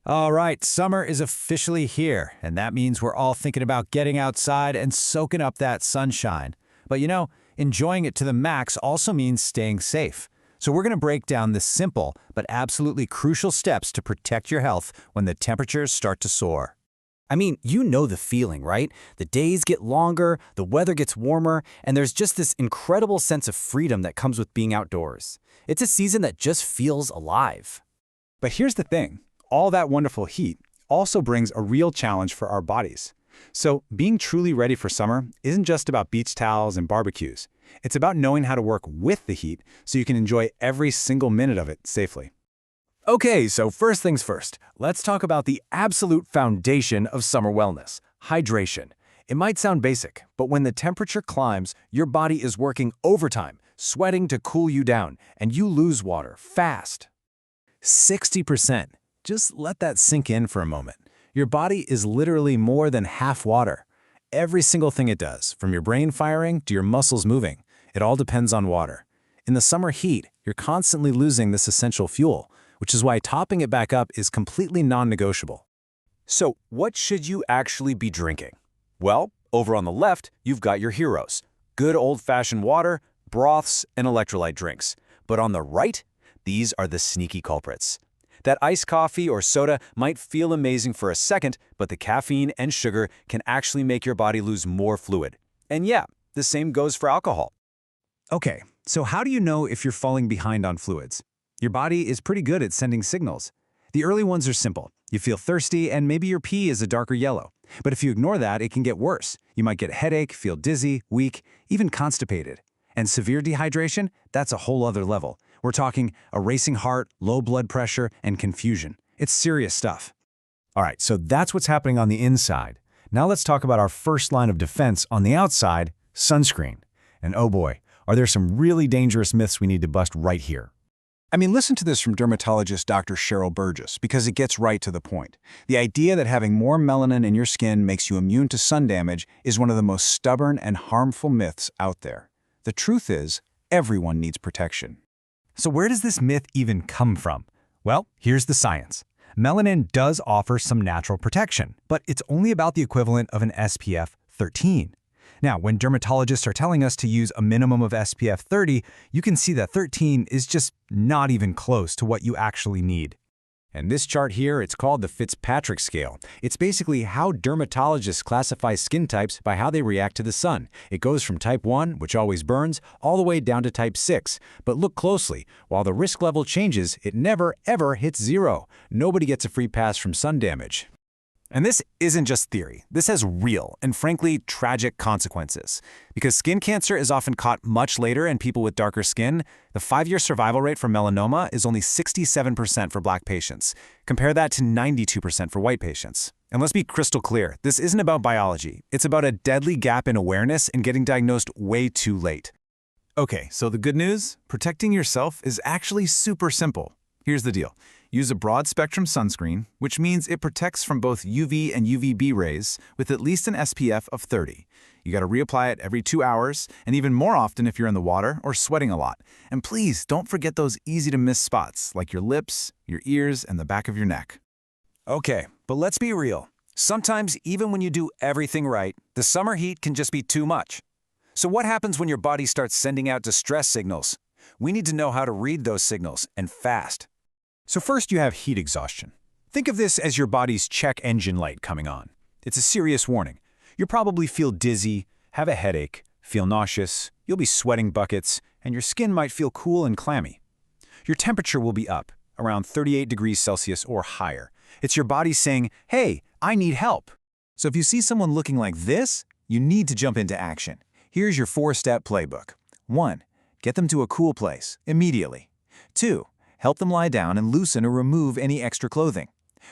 All right, summer is officially here, and that means we're all thinking about getting outside and soaking up that sunshine. But enjoying it to the max also means staying safe. So we're going to break down the simple but absolutely crucial steps to protect your health when the temperatures start to soar. I mean, you know the feeling, right? The days get longer, the weather gets warmer, and there's just this incredible sense of freedom that comes with being outdoors. It's a season that just feels alive. But here's the thing. All that wonderful heat also brings a real challenge for our bodies. So being truly ready for summer isn't just about beach towels and barbecues. It's about knowing how to work with the heat so you can enjoy every single minute of it safely. Okay, so first things first, let's talk about the absolute foundation of summer wellness, hydration. It might sound basic, but when the temperature climbs, your body is working overtime, sweating to cool you down, and you lose water fast. 60%. Just let that sink in for a moment. Your body is literally more than half water. Every single thing it does, from your brain firing to your muscles moving, it all depends on water. In the summer heat, you're constantly losing this essential fuel, which is why topping it back up is completely non-negotiable. So what should you actually be drinking? Well, over on the left, you've got your heroes. Good old-fashioned water, broths, and electrolyte drinks. But on the right, these are the sneaky culprits. That iced coffee or soda might feel amazing for a second, but the caffeine and sugar can actually make your body lose more fluid. And yeah, the same goes for alcohol. Okay, so how do you know if you're falling behind on fluids? Your body is pretty good at sending signals. The early ones are simple. You feel thirsty and maybe your pee is a darker yellow. But if you ignore that, it can get worse. You might get a headache, feel dizzy, weak, even constipated. And severe dehydration, that's a whole other level. We're talking a racing heart, low blood pressure, and confusion. It's serious stuff. All right, so that's what's happening on the inside. Now let's talk about our first line of defense on the outside, sunscreen. And oh boy, are there some really dangerous myths we need to bust right here. I mean, listen to this from dermatologist Dr. Cheryl Burgess, because it gets right to the point. The idea that having more melanin in your skin makes you immune to sun damage is one of the most stubborn and harmful myths out there. The truth is, everyone needs protection. So where does this myth even come from? Well, here's the science. Melanin does offer some natural protection, but it's only about the equivalent of an SPF 13. Now, when dermatologists are telling us to use a minimum of SPF 30, you can see that 13 is just not even close to what you actually need. And this chart here, it's called the Fitzpatrick scale. It's basically how dermatologists classify skin types by how they react to the sun. It goes from type 1, which always burns, all the way down to type 6. But look closely. While the risk level changes, it never, ever hits 0. Nobody gets a free pass from sun damage. And this isn't just theory. This has real and frankly tragic consequences. Because skin cancer is often caught much later in people with darker skin, the 5-year survival rate for melanoma is only 67% for Black patients. Compare that to 92% for white patients. And let's be crystal clear, this isn't about biology. It's about a deadly gap in awareness and getting diagnosed way too late. Okay, so the good news? Protecting yourself is actually super simple. Here's the deal. Use a broad-spectrum sunscreen, which means it protects from both UV and UVB rays with at least an SPF of 30. You got to reapply it every 2 hours, and even more often if you're in the water or sweating a lot. And please don't forget those easy-to-miss spots, like your lips, your ears, and the back of your neck. Okay, but let's be real. Sometimes, even when you do everything right, the summer heat can just be too much. So what happens when your body starts sending out distress signals? We need to know how to read those signals, and fast. So first you have heat exhaustion. Think of this as your body's check engine light coming on. It's a serious warning. You'll probably feel dizzy, have a headache, feel nauseous, you'll be sweating buckets, and your skin might feel cool and clammy. Your temperature will be up, around 38 degrees Celsius or higher. It's your body saying, hey, I need help. So if you see someone looking like this, you need to jump into action. Here's your 4-step playbook. 1. Get them to a cool place, immediately. 2. Help them lie down and loosen or remove any extra clothing.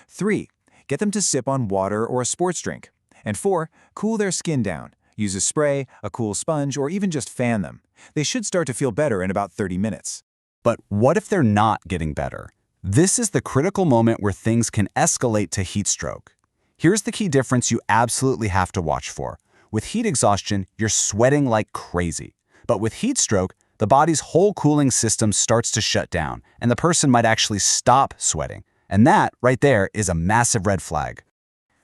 3. Get them to sip on water or a sports drink. And 4. Cool their skin down. Use a spray, a cool sponge, or even just fan them. They should start to feel better in about 30 minutes. But what if they're not getting better? This is the critical moment where things can escalate to heat stroke. Here's the key difference you absolutely have to watch for. With heat exhaustion, you're sweating like crazy. But with heat stroke, the body's whole cooling system starts to shut down, and the person might actually stop sweating. And that, right there, is a massive red flag.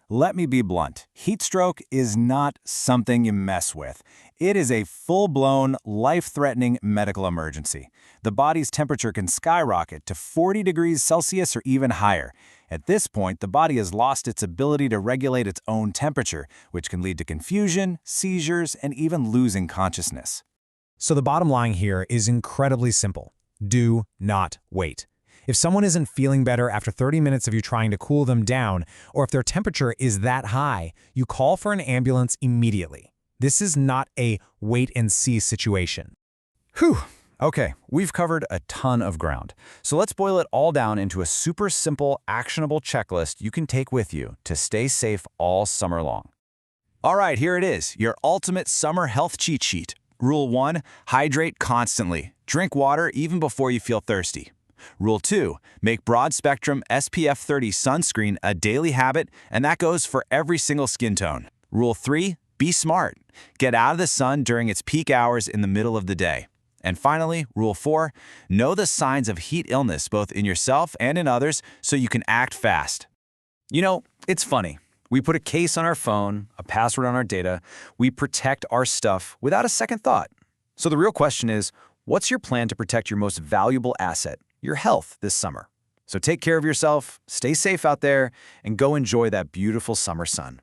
Let me be blunt. Heat stroke is not something you mess with. It is a full-blown, life-threatening medical emergency. The body's temperature can skyrocket to 40 degrees Celsius or even higher. At this point, the body has lost its ability to regulate its own temperature, which can lead to confusion, seizures, and even losing consciousness. So the bottom line here is incredibly simple. Do not wait. If someone isn't feeling better after 30 minutes of you trying to cool them down, or if their temperature is that high, you call for an ambulance immediately. This is not a wait-and-see situation. Whew. Okay, we've covered a ton of ground. So let's boil it all down into a super simple, actionable checklist you can take with you to stay safe all summer long. All right, here it is, your ultimate summer health cheat sheet. Rule 1, hydrate constantly. Drink water even before you feel thirsty. Rule 2, make broad-spectrum SPF 30 sunscreen a daily habit, and that goes for every single skin tone. Rule 3, be smart. Get out of the sun during its peak hours in the middle of the day. And finally, Rule 4, know the signs of heat illness both in yourself and in others so you can act fast. You know, it's funny. We put a case on our phone, a password on our data. We protect our stuff without a second thought. So the real question is, what's your plan to protect your most valuable asset, your health, this summer? So take care of yourself, stay safe out there, and go enjoy that beautiful summer sun.